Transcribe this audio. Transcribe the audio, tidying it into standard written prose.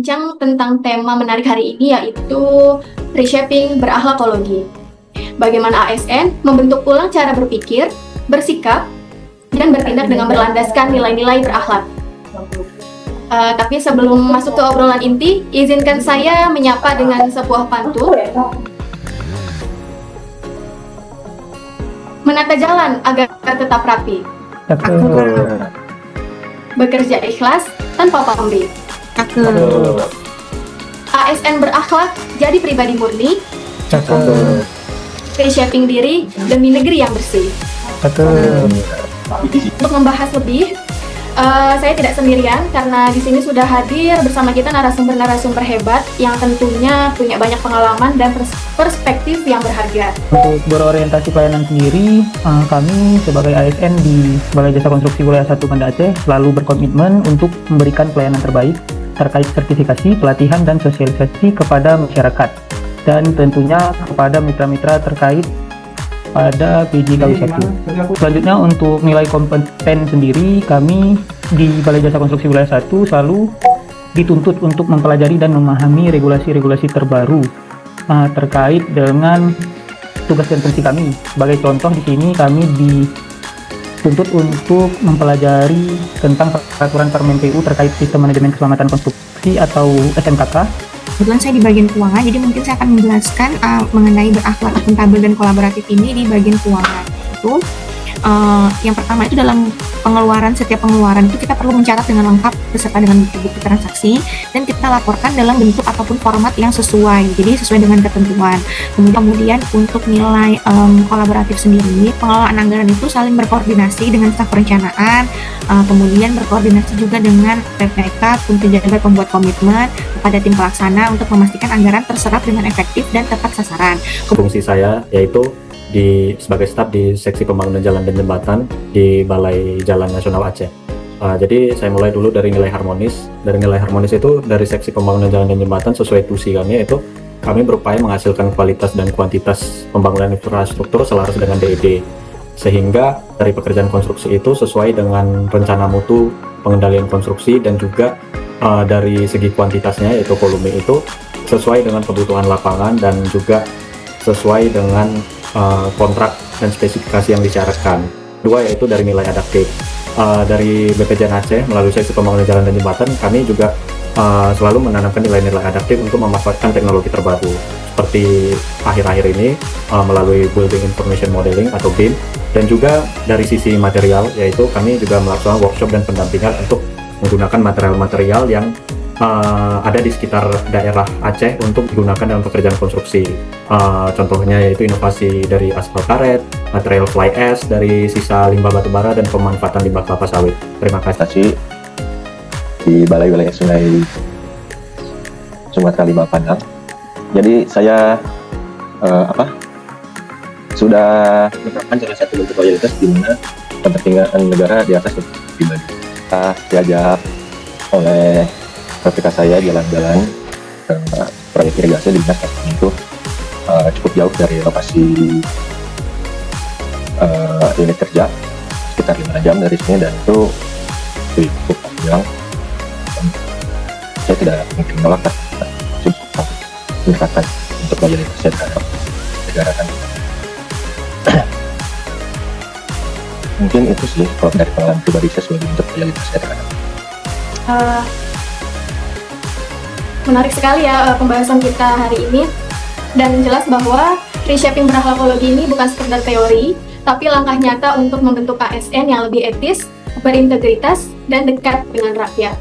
berbincang tentang tema menarik hari ini, yaitu reshaping berakhlakologi. Bagaimana ASN membentuk ulang cara berpikir, bersikap, dan bertindak dengan berlandaskan nilai-nilai berakhlak. Tapi sebelum masuk ke obrolan inti, izinkan saya menyapa dengan sebuah pantun. Menata jalan agar tetap rapi. Bekerja ikhlas tanpa pamrih. ASN berakhlak jadi pribadi murni. Reshaping diri demi negeri yang bersih. Untuk membahas lebih, saya tidak sendirian karena di sini sudah hadir bersama kita narasumber-narasumber hebat yang tentunya punya banyak pengalaman dan perspektif yang berharga. Untuk berorientasi pelayanan sendiri, kami sebagai ASN di Balai Jasa Konstruksi Wilayah 1 Banda Aceh selalu berkomitmen untuk memberikan pelayanan terbaik terkait sertifikasi, pelatihan, dan sosialisasi kepada masyarakat dan tentunya kepada mitra-mitra terkait pada PJKW 1. Selanjutnya untuk nilai kompeten sendiri, kami di Balai Jasa Konstruksi Wilayah 1 selalu dituntut untuk mempelajari dan memahami regulasi-regulasi terbaru terkait dengan tugas dan fungsi kami. Sebagai contoh di sini kami dituntut untuk mempelajari tentang peraturan Permen PU terkait sistem manajemen keselamatan konstruksi atau SMKK. Kebetulan saya di bagian keuangan, jadi mungkin saya akan menjelaskan mengenai berakhlak akuntabel dan kolaboratif ini di bagian keuangan. Itu yang pertama itu dalam setiap pengeluaran itu kita perlu mencatat dengan lengkap beserta dengan bukti-bukti transaksi dan kita laporkan dalam bentuk ataupun format yang sesuai, jadi sesuai dengan ketentuan. Kemudian untuk nilai kolaboratif sendiri, pengelolaan anggaran itu saling berkoordinasi dengan staf perencanaan, kemudian berkoordinasi juga dengan PPK untuk jaga pembuat komitmen kepada tim pelaksana untuk memastikan anggaran terserap dengan efektif dan tepat sasaran. Fungsi saya yaitu sebagai staf di Seksi Pembangunan Jalan dan Jembatan di Balai Jalan Nasional Aceh. Jadi saya mulai dulu dari nilai harmonis. Dari nilai harmonis itu dari Seksi Pembangunan Jalan dan Jembatan sesuai tusi kami, yaitu kami berupaya menghasilkan kualitas dan kuantitas pembangunan infrastruktur selaras dengan DED, sehingga dari pekerjaan konstruksi itu sesuai dengan rencana mutu pengendalian konstruksi dan juga dari segi kuantitasnya yaitu volume itu sesuai dengan kebutuhan lapangan dan juga sesuai dengan kontrak dan spesifikasi yang disyaratkan. Dua yaitu dari nilai adaptif. Dari BPJN Aceh melalui Seksi Pembangunan Jalan dan Jembatan kami juga selalu menanamkan nilai-nilai adaptif untuk memanfaatkan teknologi terbaru seperti akhir-akhir ini melalui Building Information Modeling atau BIM, dan juga dari sisi material yaitu kami juga melaksanakan workshop dan pendampingan untuk menggunakan material-material yang ada di sekitar daerah Aceh untuk digunakan dalam pekerjaan konstruksi. Contohnya yaitu inovasi dari aspal karet, material fly ash dari sisa limbah batubara, dan pemanfaatan limbah kelapa sawit. Terima kasih. Di Balai Wilayah Sungai Sumatera 5 Padang. Jadi saya sudah menerapkan salah satu bentuk loyalitas di mana kepentingan negara di atas pribadi. Kita diajak oleh ketika saya jalan-jalan proyek irigasi di dinas itu cukup jauh dari lokasi unit kerja, sekitar 5 jam dari sini, dan itu cukup panjang. Saya tidak mungkin menolak meningkatkan untuk loyalitas saya terhadap negara kan. Mungkin itu sih kalau dari pengalaman pribadi saya sebagai bentuk loyalitas saya terhadap. Menarik sekali ya pembahasan kita hari ini, dan jelas bahwa reshaping berakhlakologi ini bukan sekedar teori, tapi langkah nyata untuk membentuk ASN yang lebih etis, berintegritas, dan dekat dengan rakyat.